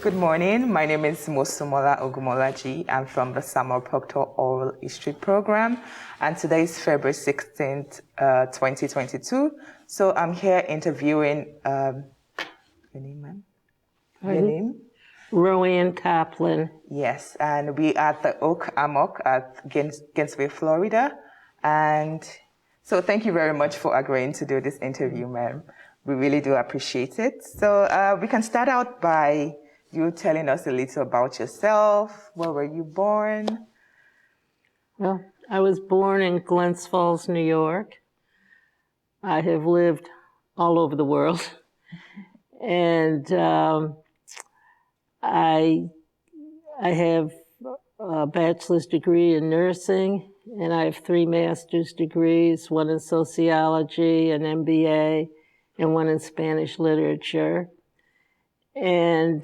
Good morning. My name is Mosunmola Ogunmolaji. I'm from the Samuel Proctor Oral History Program, and today is February 16th, 2022. So I'm here interviewing, your name, ma'am? Your name? Roanne Coplin. Yes, and we are at the Hammock at Gainesville, Florida. And so thank you very much for agreeing to do this interview, ma'am. We really do appreciate it. So we can start out by you telling us a little about yourself. Where were you born? Well, I was born in Glens Falls, New York. I have lived all over the world. And I have a bachelor's degree in nursing, and I have 3 master's degrees, one in sociology, an MBA, and one in Spanish literature. And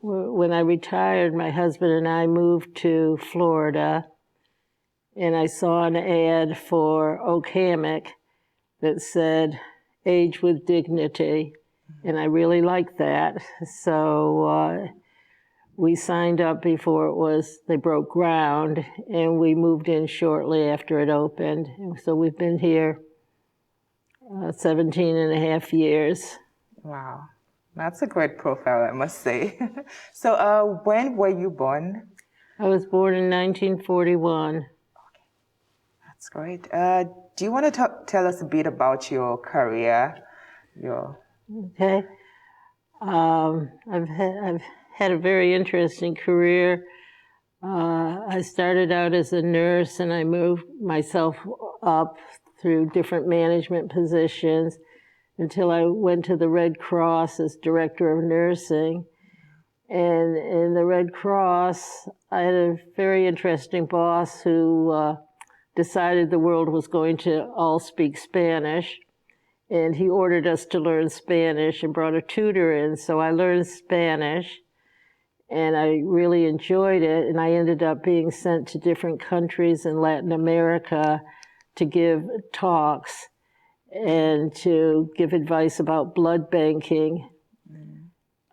when I retired, my husband and I moved to Florida, and I saw an ad for Okamoc that said, "Age with dignity," and I really liked that. So we signed up before they broke ground, and we moved in shortly after it opened. So we've been here 17 and a half years. Wow. That's a great profile, I must say. So when were you born? I was born in 1941. Okay. That's great. Do you want to tell us a bit about your career? Okay. I've had a very interesting career. I started out as a nurse, and I moved myself up through different management positions until I went to the Red Cross as director of nursing. And in the Red Cross, I had a very interesting boss who decided the world was going to all speak Spanish. And he ordered us to learn Spanish and brought a tutor in. So I learned Spanish, and I really enjoyed it. And I ended up being sent to different countries in Latin America to give talks and to give advice about blood banking.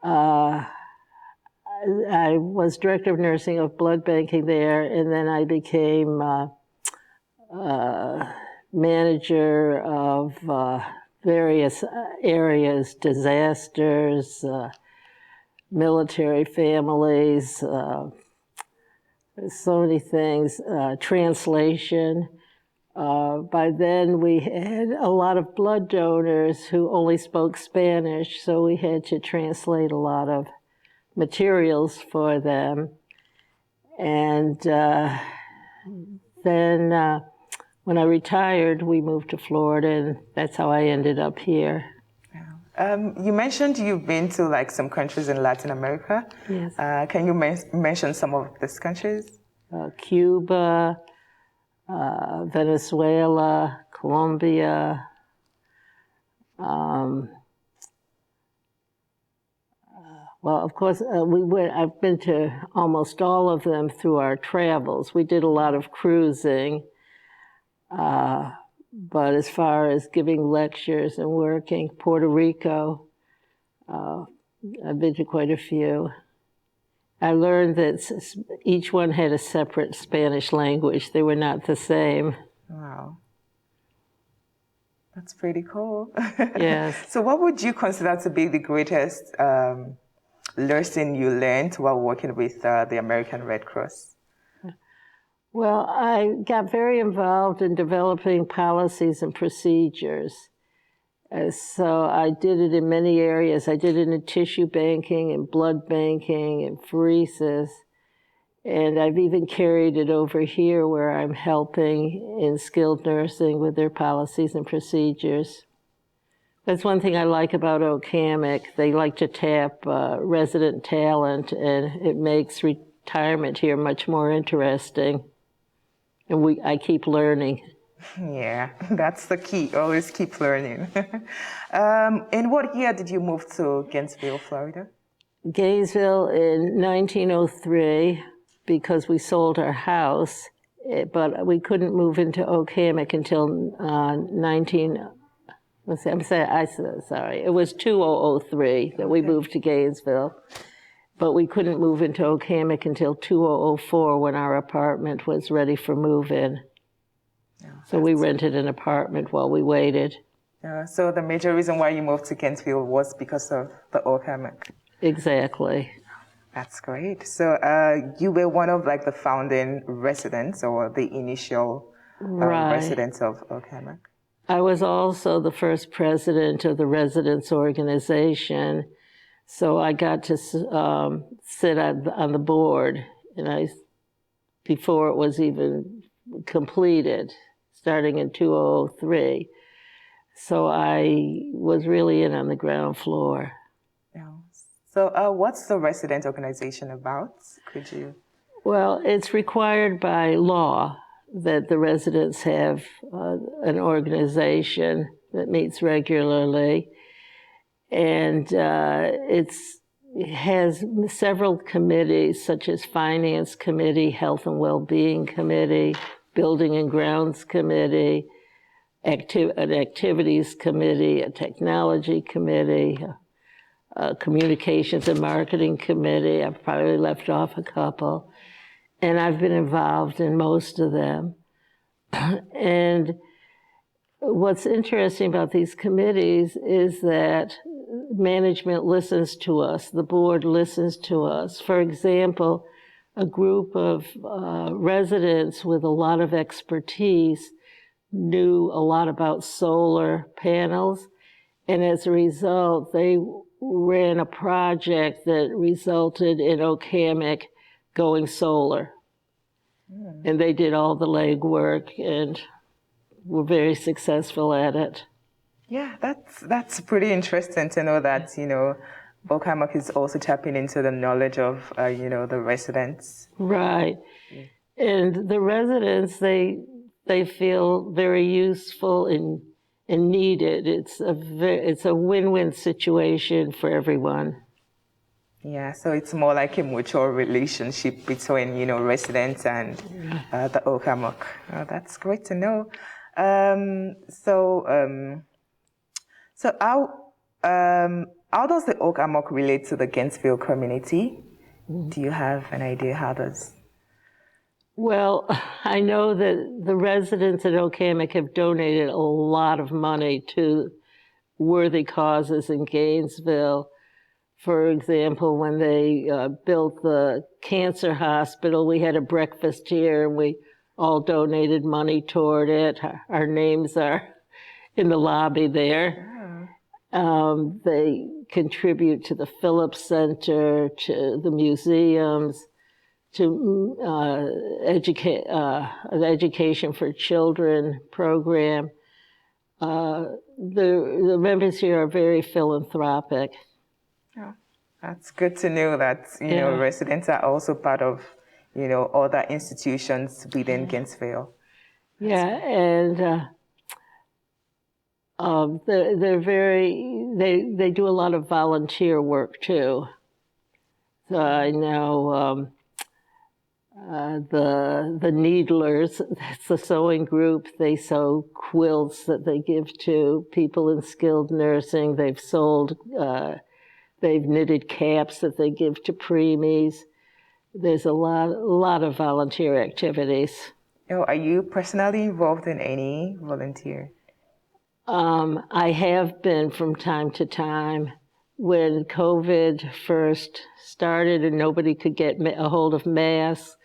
I was director of nursing of blood banking there, and then I became manager of various areas, disasters, military families, so many things, translation. By then, we had a lot of blood donors who only spoke Spanish, so we had to translate a lot of materials for them. And then when I retired, we moved to Florida, and that's how I ended up here. You mentioned you've been to some countries in Latin America. Yes. Can you mention some of these countries? Cuba, Venezuela, Colombia, well, of course, I've been to almost all of them through our travels. We did a lot of cruising, but as far as giving lectures and working, Puerto Rico, I've been to quite a few. I learned that each one had a separate Spanish language. They were not the same. Wow. That's pretty cool. Yes. So what would you consider to be the greatest lesson you learned while working with the American Red Cross? Well, I got very involved in developing policies and procedures. So I did it in many areas. I did it in tissue banking and blood banking and pheresis. And I've even carried it over here where I'm helping in skilled nursing with their policies and procedures. That's one thing I like about Okamoc. They like to tap resident talent, and it makes retirement here much more interesting. And I keep learning. Yeah, that's the key. Always keep learning. In what year did you move to Gainesville, Florida? Gainesville in 1903, because we sold our house, but we couldn't move into Okamoc until 19. It was 2003 that we moved to Gainesville, but we couldn't move into Okamoc until 2004 when our apartment was ready for move-in. So we rented an apartment while we waited. So the major reason why you moved to Gainesville was because of the Okamoc. Exactly. That's great. So you were one of like the founding residents or the initial residents of Okamoc. I was also the first president of the residents organization, so I got to sit on the board, and before it was even completed, starting in 2003. So I was really in on the ground floor. Yeah. So what's the resident organization about? Could you? Well, it's required by law that the residents have an organization that meets regularly. And it has several committees, such as Finance Committee, Health and Well-Being Committee, Building and Grounds Committee, an Activities Committee, a Technology Committee, a Communications and Marketing Committee. I've probably left off a couple. And I've been involved in most of them. And what's interesting about these committees is that management listens to us, the board listens to us. For example, a group of residents with a lot of expertise knew a lot about solar panels, and as a result, they ran a project that resulted in Okamoc going solar. And they did all the legwork and were very successful at it. Yeah, that's pretty interesting to know that, you know, Okamoc is also tapping into the knowledge of, you know, the residents. Right. And the residents, they feel very useful and needed. It's a win-win situation for everyone. Yeah, so it's more like a mutual relationship between, you know, residents and the Okamoc. Oh, that's great to know. So how does the Okamoc relate to the Gainesville community? Do you have an idea how does? Well, I know that the residents at Okamoc have donated a lot of money to worthy causes in Gainesville. For example, when they built the cancer hospital, we had a breakfast here and we all donated money toward it. Our names are in the lobby there. They contribute to the Phillips Center, to the museums, to an Education for Children program. The members here are very philanthropic. Oh, that's good to know that, you know, residents are also part of, you know, other institutions within Gainesville. Yeah, and they're they do a lot of volunteer work too. So I know the Needlers, that's the sewing group. They sew quilts that they give to people in skilled nursing. They've sold. They've knitted caps that they give to preemies. There's a lot of volunteer activities. Oh, are you personally involved in any volunteer? I have been from time to time. When COVID first started and nobody could get a hold of masks,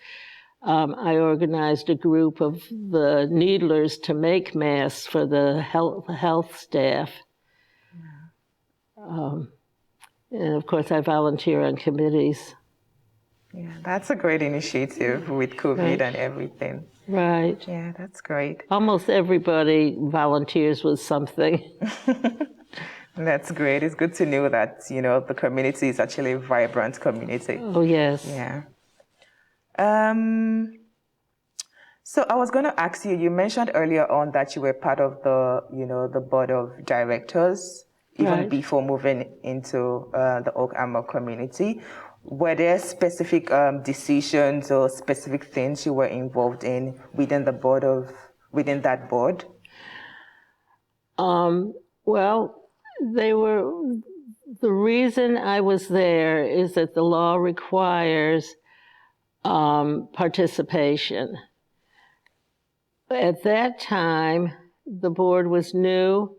I organized a group of the Needlers to make masks for the health staff. And of course, I volunteer on committees. Yeah, that's a great initiative with COVID and everything. Right. Yeah, that's great. Almost everybody volunteers with something. That's great. It's good to know that, you know, the community is actually a vibrant community. Oh, yes. Yeah. So I was going to ask you, you mentioned earlier on that you were part of the, the board of directors, even Right. before moving into the Okamoc community. Were there specific decisions or specific things you were involved in within that board? Well, the reason I was there is that the law requires participation. At that time, the board was new,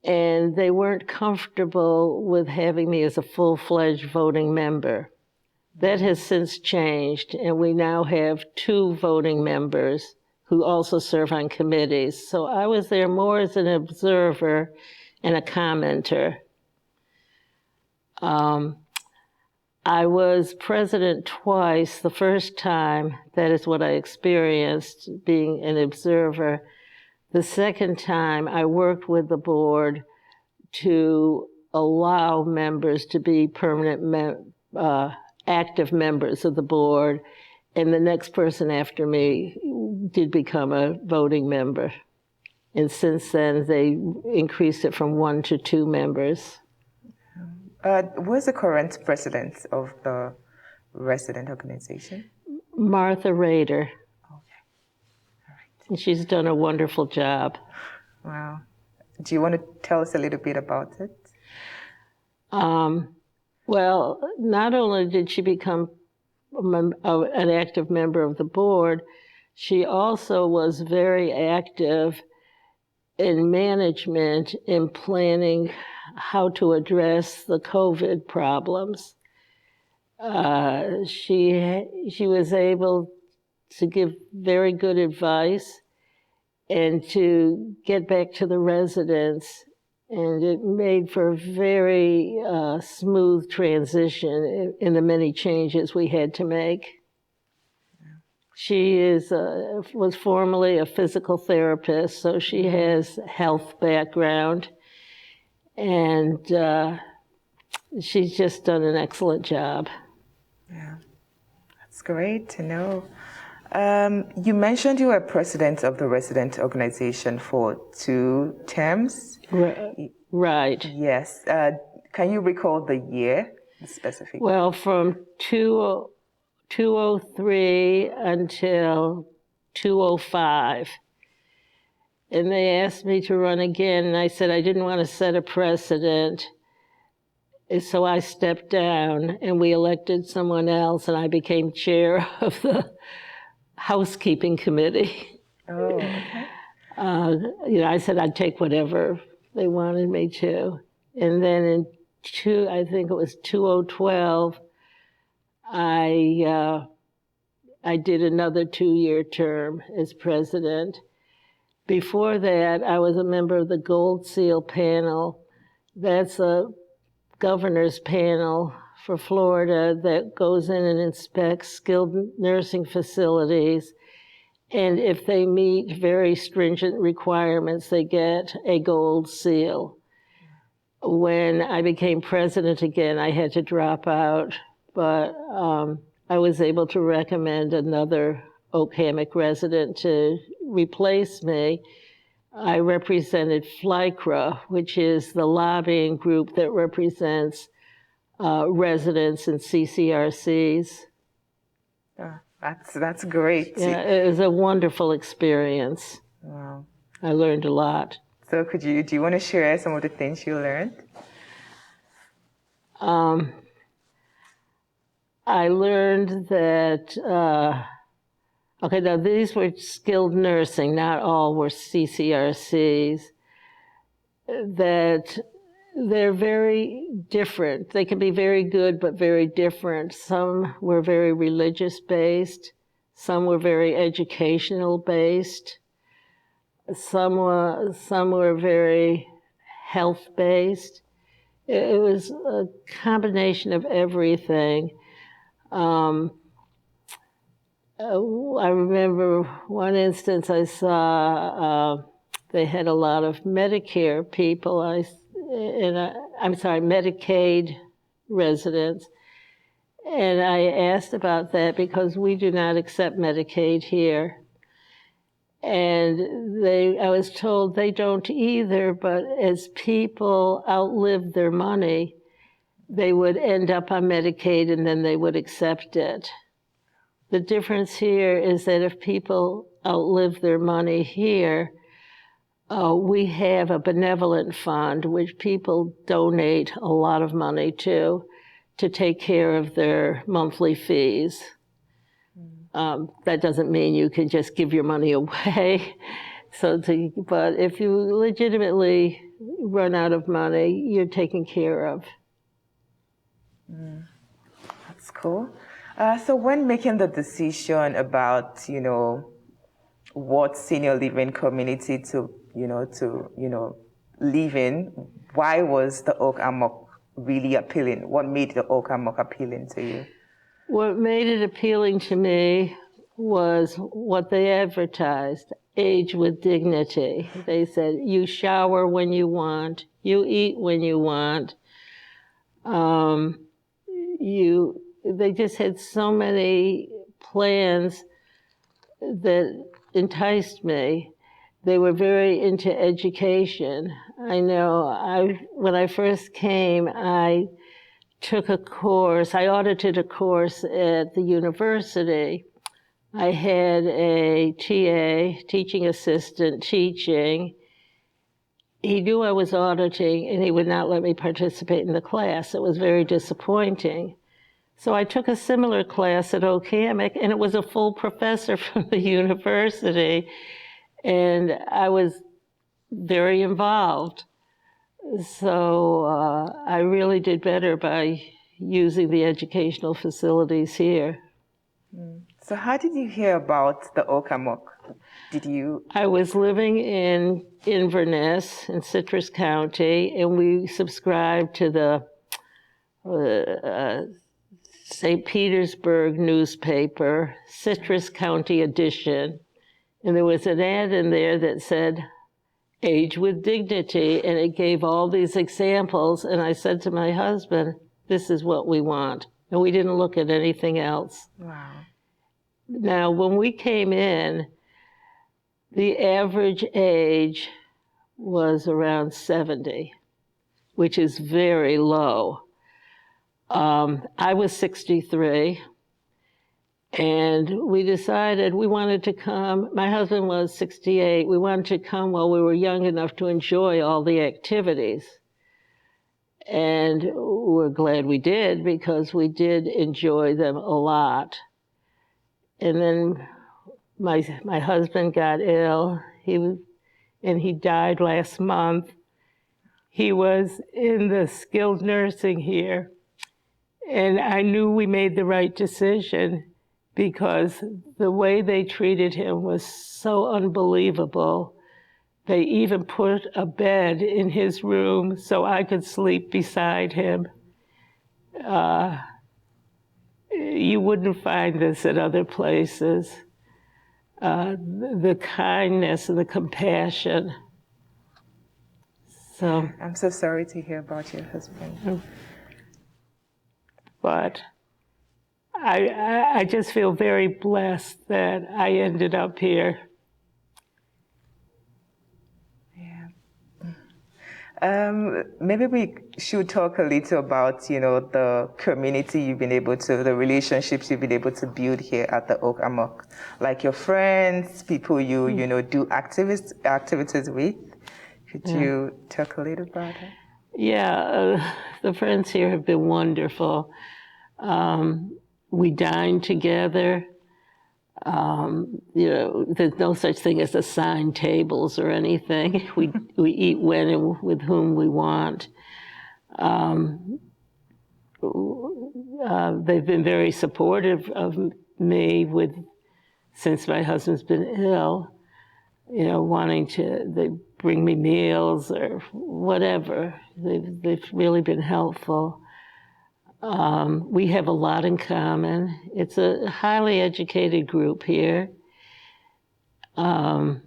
and they weren't comfortable with having me as a full-fledged voting member. That has since changed, and we now have 2 voting members who also serve on committees. So I was there more as an observer and a commenter. I was president twice. The first time, that is what I experienced, being an observer. The second time, I worked with the board to allow members to be permanent active members of the board, and the next person after me did become a voting member. And since then, they increased it from 1 to 2 members. Who is the current president of the resident organization? Martha Rader. Okay. All right. And she's done a wonderful job. Wow. Do you want to tell us a little bit about it? Well, not only did she become an active member of the board, she also was very active in management, in planning how to address the COVID problems. She was able to give very good advice and to get back to the residents, and it made for a very smooth transition in the many changes we had to make. She was formerly a physical therapist, so she has health background, and she's just done an excellent job. Yeah, that's great to know. You mentioned you were president of the resident organization for 2 terms. Right. Yes. Can you recall the year specifically? Well, from 2003 until 2005. And they asked me to run again, and I said I didn't want to set a precedent. So I stepped down, and we elected someone else, and I became chair of the housekeeping committee. Oh, okay. I said I'd take whatever they wanted me to. And then I think it was 2012, I did another 2-year term as president. Before that, I was a member of the Gold Seal panel. That's a governor's panel for Florida that goes in and inspects skilled nursing facilities. And if they meet very stringent requirements, they get a gold seal. When I became president again, I had to drop out, but I was able to recommend another Hammock resident to replace me. I represented FLYCRA, which is the lobbying group that represents residents and CCRCs. That's great. Yeah, it was a wonderful experience. Wow. I learned a lot. So do you want to share some of the things you learned? I learned that, now these were skilled nursing, not all were CCRCs, that they're very different. They can be very good, but very different. Some were very religious-based. Some were very educational-based. Some were very health-based. It was a combination of everything. I remember one instance I saw they had a lot of Medicare people, Medicaid residents. And I asked about that because we do not accept Medicaid here. And I was told they don't either, but as people outlive their money, they would end up on Medicaid and then they would accept it. The difference here is that if people outlive their money here, we have a benevolent fund which people donate a lot of money to take care of their monthly fees. That doesn't mean you can just give your money away. But if you legitimately run out of money, you're taken care of. That's cool. So when making the decision about, what senior living community to live in, why was the Okamoc really appealing? What made the Okamoc appealing to you? What made it appealing to me was what they advertised, age with dignity. They said, you shower when you want, you eat when you want. They just had so many plans that enticed me. They were very into education. I know when I first came, I took a course, I audited a course at the university. I had a TA, teaching assistant, teaching. He knew I was auditing and he would not let me participate in the class. It was very disappointing. So I took a similar class at Okamoc and it was a full professor from the university and I was very involved. So I really did better by using the educational facilities here. So how did you hear about the Okamoc? I was living in Inverness in Citrus County, and we subscribed to the St. Petersburg newspaper, Citrus County edition. And there was an ad in there that said, age with dignity, and it gave all these examples, and I said to my husband, this is what we want. And we didn't look at anything else. Wow. Now, when we came in, the average age was around 70, which is very low. I was 63, and we decided we wanted to come. My husband was 68. We wanted to come while we were young enough to enjoy all the activities. And we're glad we did, because we did enjoy them a lot. And then my husband got ill, and he died last month. He was in the skilled nursing here, and I knew we made the right decision because the way they treated him was so unbelievable. They even put a bed in his room so I could sleep beside him. You wouldn't find this at other places. The kindness and the compassion. So I'm so sorry to hear about your husband. But I just feel very blessed that I ended up here. Maybe we should talk a little about, the community you've been able to, the relationships you've been able to build here at the Okamoc, like your friends, people you do activities with. Could you talk a little about it? Yeah, the friends here have been wonderful. We dine together. There's no such thing as assigned tables or anything. We eat when and with whom we want. They've been very supportive of me since my husband's been ill. They bring me meals or whatever. They've really been helpful. We have a lot in common. It's a highly educated group here. And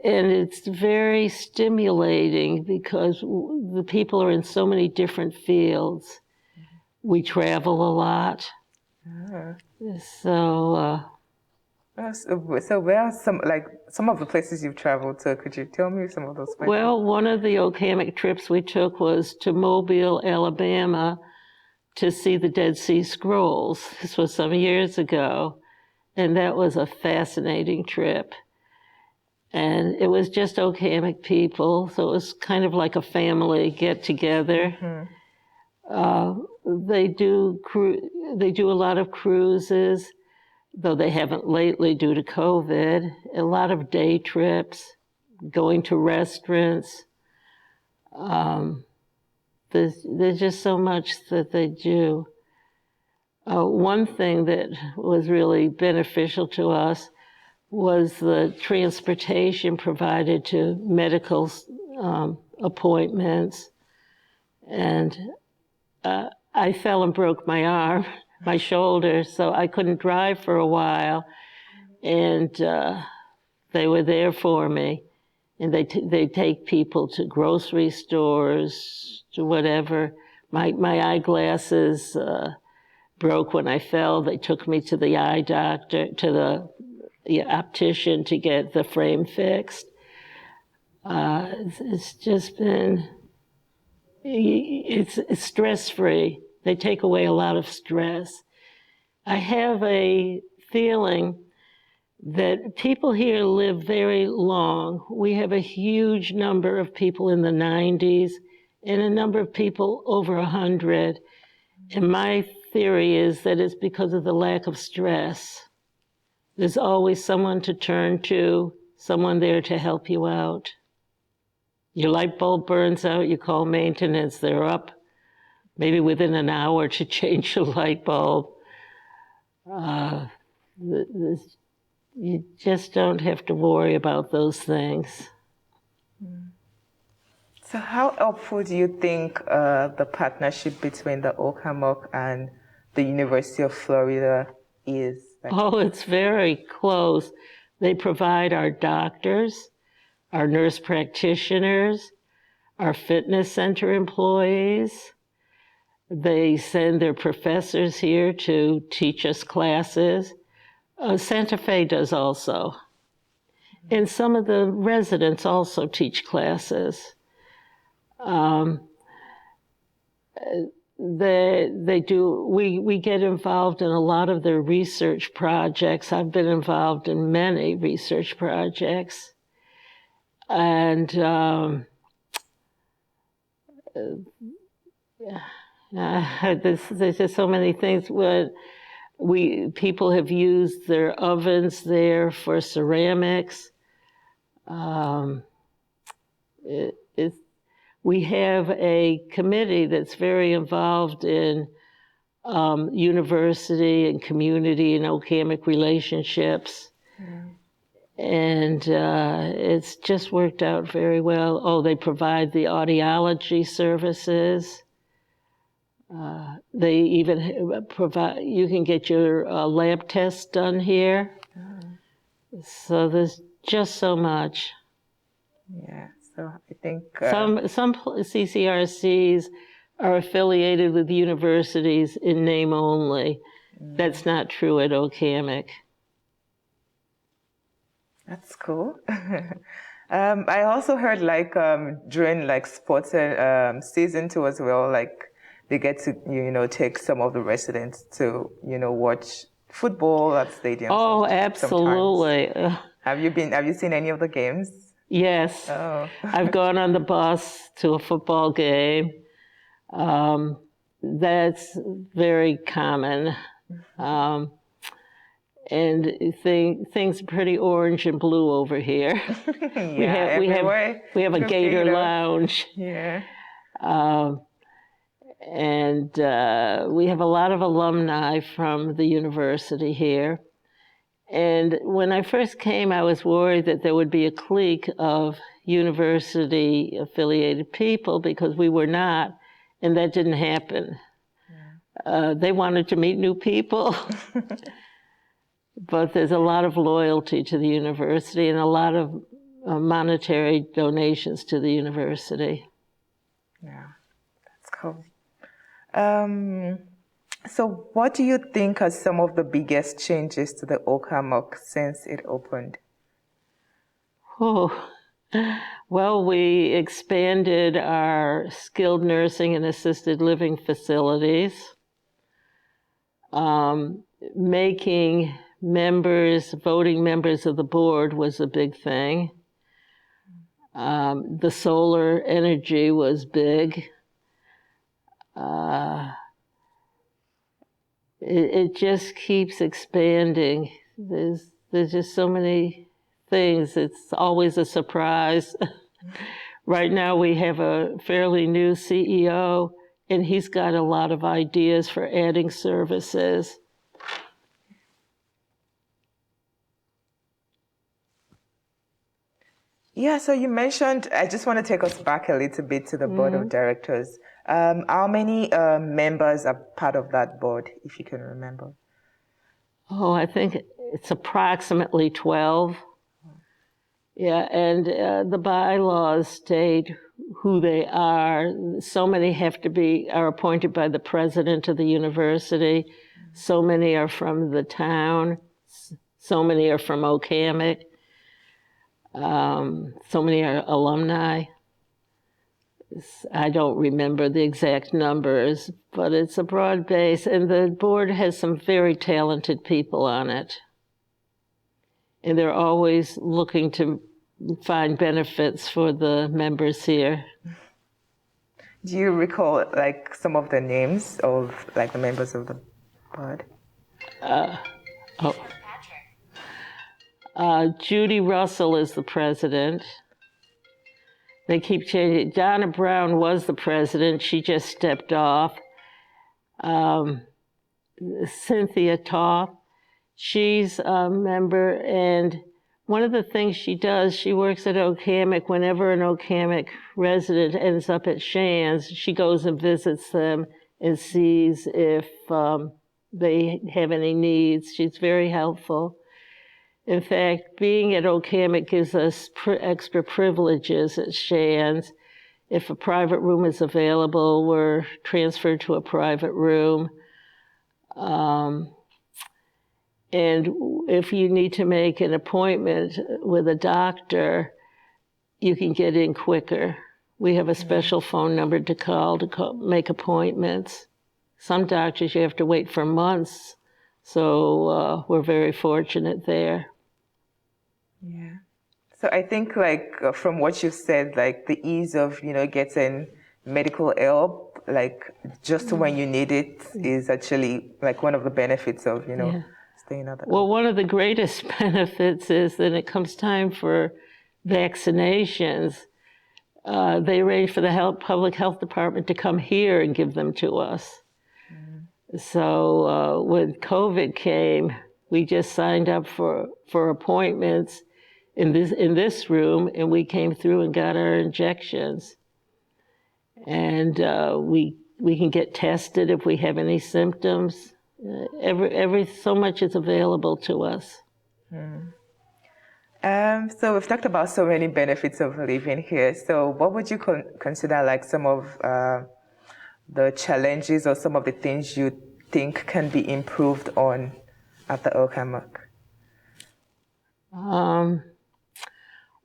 it's very stimulating because the people are in so many different fields. We travel a lot. So So where are some of the places you've traveled to? Could you tell me some of those places? Well, one of the Okamoc trips we took was to Mobile, Alabama, to see the Dead Sea Scrolls. This was some years ago, and that was a fascinating trip. And it was just Okamoc people, so it was kind of like a family get-together. They do a lot of cruises, though they haven't lately due to COVID. A lot of day trips, going to restaurants. There's just so much that they do. One thing that was really beneficial to us was the transportation provided to medical appointments. And I fell and broke my arm, my shoulder, so I couldn't drive for a while. And they were there for me. And they take people to grocery stores, to whatever. My eyeglasses broke when I fell. They took me to the eye doctor, to the optician to get the frame fixed. It's just been, it's stress-free. They take away a lot of stress. I have a feeling that people here live very long. We have a huge number of people in the 90s and a number of people over 100. And my theory is that it's because of the lack of stress. There's always someone to turn to, someone there to help you out. Your light bulb burns out, you call maintenance, they're up maybe within an hour to change your light bulb. You just don't have to worry about those things. So how helpful do you think the partnership between the Okamoc and the University of Florida is? Oh, it's very close. They provide our doctors, our nurse practitioners, our fitness center employees. They send their professors here to teach us classes. Santa Fe does also. And some of the residents also teach classes. They do, we get involved in a lot of their research projects. I've been involved in many research projects. And there's just so many things. People have used their ovens there for ceramics. We have a committee that's very involved in university and community and Okamoc relationships. And it's just worked out very well. Oh, they provide the audiology services. They even provide, you can get your lab tests done here. So there's just so much. Yeah, so I think... Some CCRCs are affiliated with universities in name only. That's not true at Okamoc. That's cool. I also heard during sports season too as well, they get to, take some of the residents to, watch football at stadiums. Oh, absolutely. Have you seen any of the games? Yes. Oh. I've gone on the bus to a football game. That's very common. And things are pretty orange and blue over here. Yeah, we have a Gator lounge. Yeah. And we have a lot of alumni from the university here. And when I first came, I was worried that there would be a clique of university-affiliated people because we were not, and that didn't happen. They wanted to meet new people. But there's a lot of loyalty to the university and a lot of monetary donations to the university. Yeah, that's cool. So what do you think are some of the biggest changes to the Okamoc since it opened? Oh, well, we expanded our skilled nursing and assisted living facilities. Making voting members of the board was a big thing. The solar energy was big. It just keeps expanding. There's just so many things. It's always a surprise. Right now we have a fairly new CEO, and he's got a lot of ideas for adding services. Yeah, so you mentioned, I just want to take us back a little bit to the board of directors. How many members are part of that board, if you can remember? Oh, I think it's approximately 12. Yeah, and the bylaws state who they are. So many are appointed by the president of the university. So many are from the town. So many are from Okamoc. So many are alumni. I don't remember the exact numbers, but it's a broad base, and the board has some very talented people on it. And they're always looking to find benefits for the members here. Do you recall, like, some of the names of, like, the members of the board? Judy Russell is the president. They keep changing. Donna Brown was the president. She just stepped off. Cynthia Toth, she's a member, and one of the things she does, she works at Okamoc. Whenever an Okamoc resident ends up at Shands, she goes and visits them and sees if they have any needs. She's very helpful. In fact, being at Okamoc gives us extra privileges at Shands. If a private room is available, we're transferred to a private room. And if you need to make an appointment with a doctor, you can get in quicker. We have a special phone number to call make appointments. Some doctors you have to wait for months, so we're very fortunate there. Yeah. So I think, like, from what you said, like, the ease of, getting medical help, like, just when you need it is actually, like, one of the benefits of, staying at the Well, one of the greatest benefits is that it comes time for vaccinations. They arrange for the public health department to come here and give them to us. So when COVID came, we just signed up for appointments in this room, and we came through and got our injections. And we can get tested if we have any symptoms. So much is available to us. So we've talked about so many benefits of living here. So what would you consider, like, some of the challenges or some of the things you think can be improved on at the Okamoc?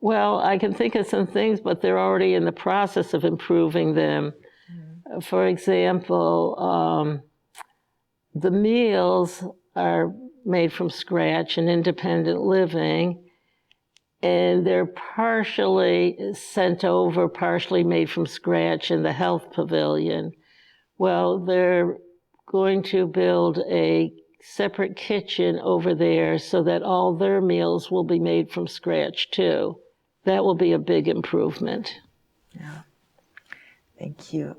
Well, I can think of some things, but they're already in the process of improving them. For example, the meals are made from scratch in independent living, and they're partially sent over, partially made from scratch in the health pavilion. Well, they're going to build a separate kitchen over there so that all their meals will be made from scratch too. That will be a big improvement. Yeah. Thank you.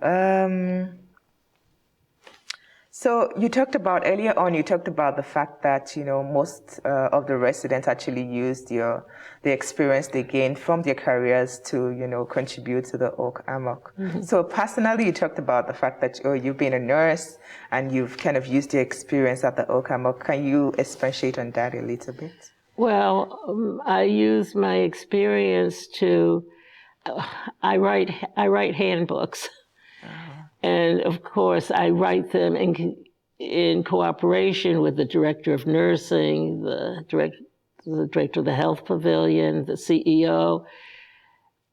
So you talked about the fact that, most of the residents actually used the experience they gained from their careers to, contribute to the Okamoc. So personally, you talked about the fact that, you've been a nurse and you've kind of used your experience at the Okamoc. Can you expatiate on that a little bit? Well, I use my experience I write handbooks. And of course, I write them in cooperation with the director of nursing, the director of the health pavilion, the CEO.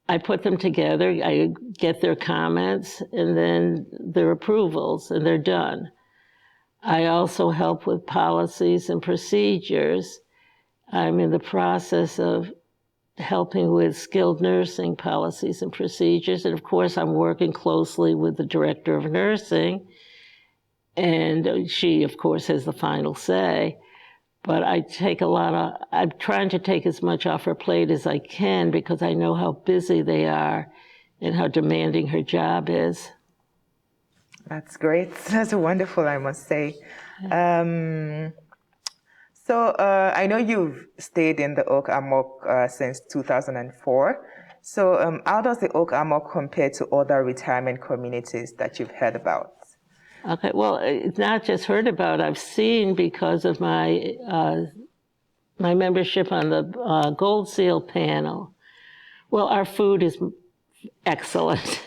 I put them together, I get their comments, and then their approvals, and they're done. I also help with policies and procedures. I'm in the process of helping with skilled nursing policies and procedures, and of course I'm working closely with the director of nursing, and she, of course, has the final say. But I'm trying to take as much off her plate as I can because I know how busy they are and how demanding her job is. That's great. That's wonderful, I must say. So I know you've stayed in the Okamoc since 2004. So how does the Okamoc compare to other retirement communities that you've heard about? Okay, well, it's not just heard about. I've seen because of my my membership on the Gold Seal panel. Well, our food is excellent.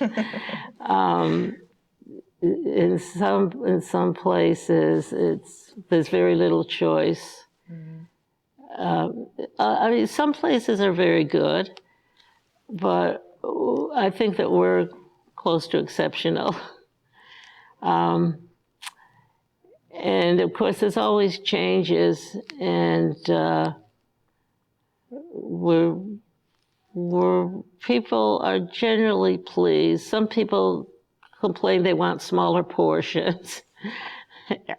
In some places, there's very little choice. I mean, some places are very good, but I think that we're close to exceptional. And of course, there's always changes, and people are generally pleased. Some people complain they want smaller portions.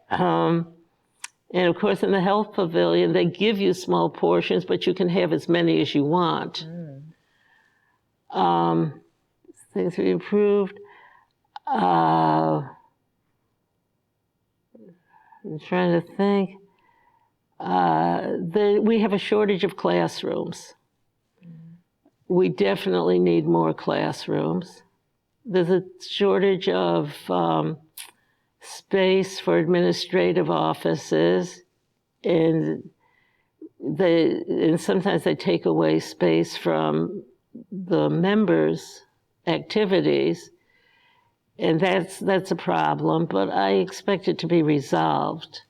And of course, in the health pavilion, they give you small portions, but you can have as many as you want. Things have improved. I'm trying to think. We have a shortage of classrooms. We definitely need more classrooms. There's a shortage of space for administrative offices, and sometimes they take away space from the members' activities, and that's a problem, but I expect it to be resolved.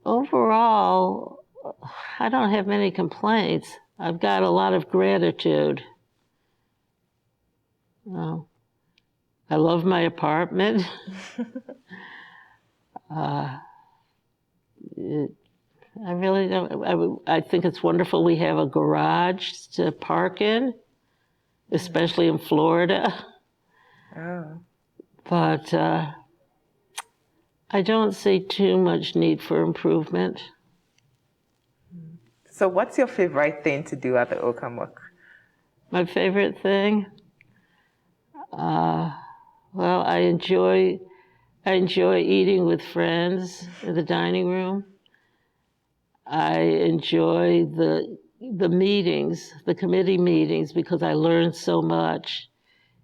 Overall, I don't have many complaints. I've got a lot of gratitude. I love my apartment. I really don't. I think it's wonderful we have a garage to park in, especially in Florida. Oh. But I don't see too much need for improvement. So what's your favorite thing to do at the Okamoc? My favorite thing? Well, I enjoy eating with friends in the dining room. I enjoy the meetings, the committee meetings, because I learn so much.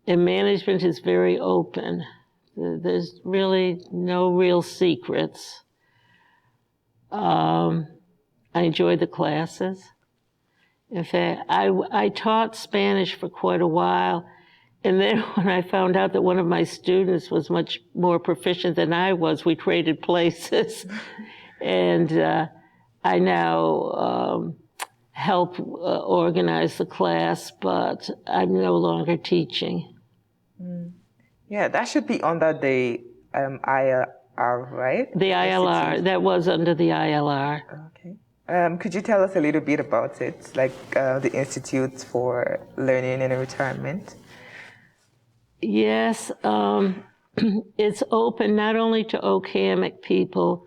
And management is very open. There's really no real secrets. I enjoy the classes. In fact, I taught Spanish for quite a while. And then when I found out that one of my students was much more proficient than I was, we traded places. And I now help organize the class, but I'm no longer teaching. Yeah, that should be under the ILR, right? The ILR, Institute. that was under the ILR. Okay. Could you tell us a little bit about it, like the Institute for Learning and Retirement? Yes, it's open not only to Okamoc people,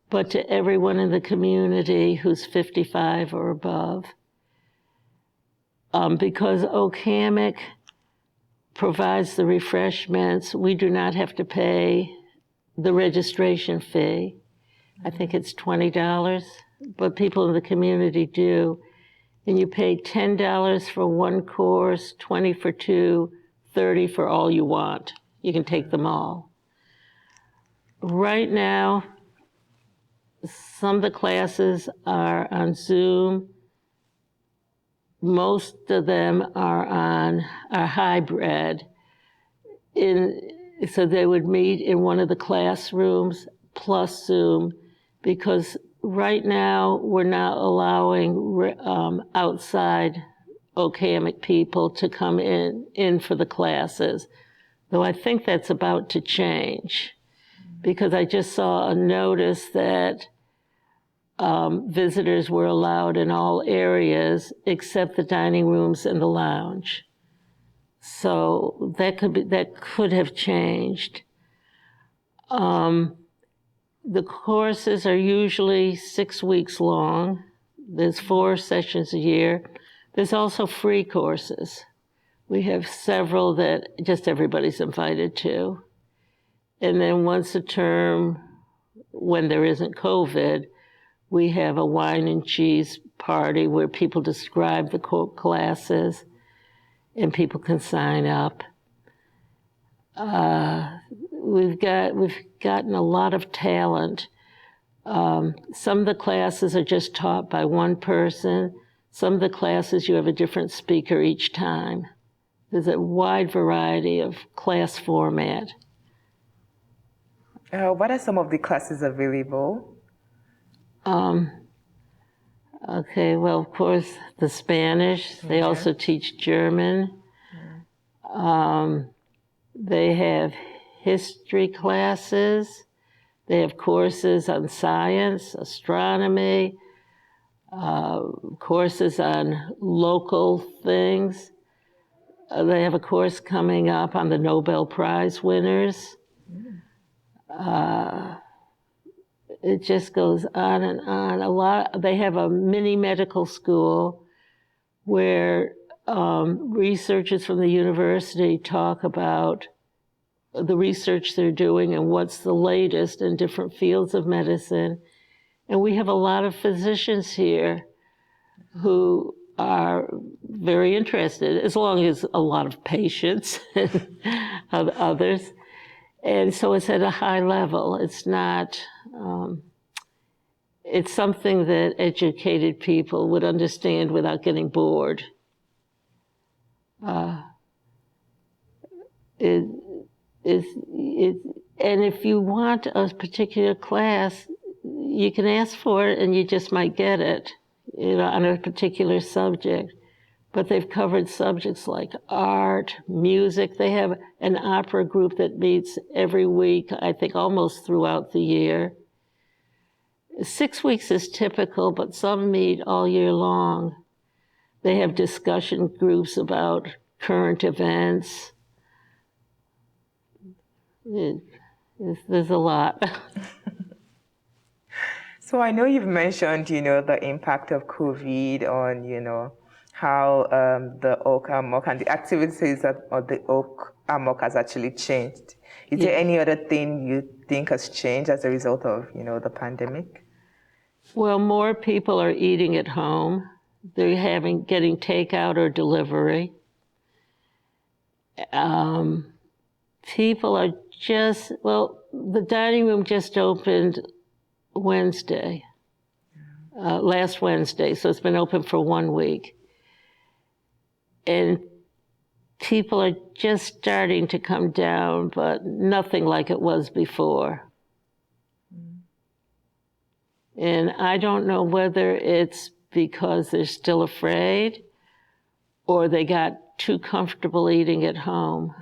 but to everyone in the community who's 55 or above. Because Okamoc provides the refreshments, we do not have to pay the registration fee. I think it's $20, but people in the community do. And you pay $10 for one course, $20 for two, $30 for all you want. You can take them all. Right now, some of the classes are on Zoom. Most of them are hybrid. so they would meet in one of the classrooms plus Zoom, because right now we're not allowing outside Okamoc people to come in for the classes, though I think that's about to change, because I just saw a notice that visitors were allowed in all areas except the dining rooms and the lounge. So that could have changed. The courses are usually 6 weeks long. There's 4 sessions a year. There's also free courses. We have several that just everybody's invited to. And then once a term, when there isn't COVID, we have a wine and cheese party where people describe the classes and people can sign up. We've gotten a lot of talent. Some of the classes are just taught by one person. Some of the classes you have a different speaker each time. There's a wide variety of class format. What are some of the classes available? Okay, well, of course, the Spanish. They also teach German. They have history classes. They have courses on science, astronomy, courses on local things. They have a course coming up on the Nobel Prize winners. It just goes on and on. They have a mini medical school where researchers from the university talk about the research they're doing and what's the latest in different fields of medicine. And we have a lot of physicians here who are very interested, as long as a lot of patients and others. And so it's at a high level. It's not, it's something that educated people would understand without getting bored. And if you want a particular class, you can ask for it and you just might get it, on a particular subject. But they've covered subjects like art, music. They have an opera group that meets every week, I think almost throughout the year. 6 weeks is typical, but some meet all year long. They have discussion groups about current events. There's a lot. So I know you've mentioned, the impact of COVID on, how the Okamoc and the activities of the Okamoc has actually changed. Is there any other thing you think has changed as a result of, the pandemic? Well, more people are eating at home. They're getting takeout or delivery. People are the dining room just opened Wednesday, last Wednesday, so it's been open for 1 week. And people are just starting to come down, but nothing like it was before. And I don't know whether it's because they're still afraid or they got too comfortable eating at home.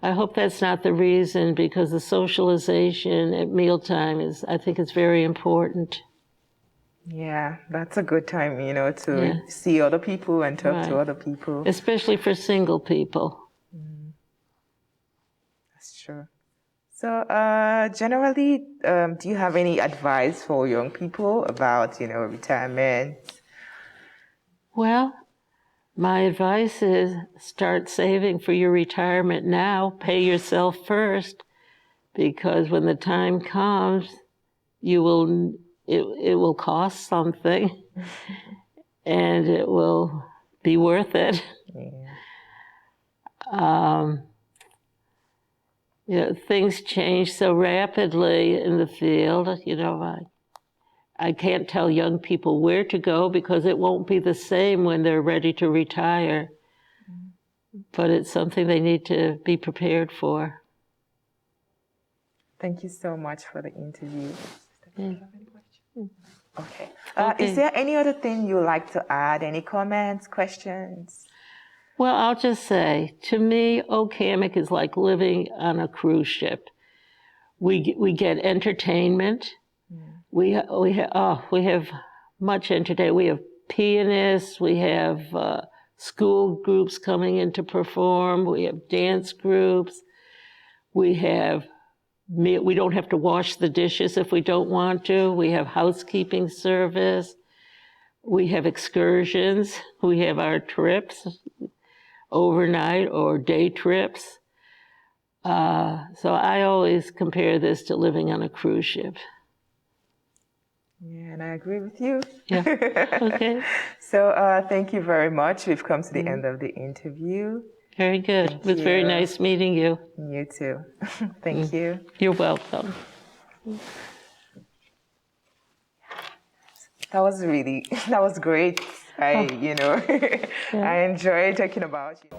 I hope that's not the reason, because the socialization at mealtime I think it's very important. Yeah, that's a good time, to see other people and talk to other people. Especially for single people. That's true. So generally, do you have any advice for young people about, retirement? Well, my advice is start saving for your retirement now. Pay yourself first, because when the time comes, it will cost something, and it will be worth it. Yeah. Things change so rapidly in the field. I can't tell young people where to go, because it won't be the same when they're ready to retire. but it's something they need to be prepared for. Thank you so much for the interview. Okay. Okay. Is there any other thing you'd like to add? Any comments, questions? Well, I'll just say, to me, Okamoc is like living on a cruise ship. We get entertainment. We have much entertainment. We have pianists. We have school groups coming in to perform. We have dance groups. We don't have to wash the dishes if we don't want to. We have housekeeping service. We have excursions. We have our trips, overnight or day trips. So I always compare this to living on a cruise ship. Yeah, and I agree with you. Yeah. Okay. So thank you very much. We've come to the end of the interview. Very good. It was very nice meeting you. You too. Thank you. You're welcome. That was great. I enjoyed talking about you.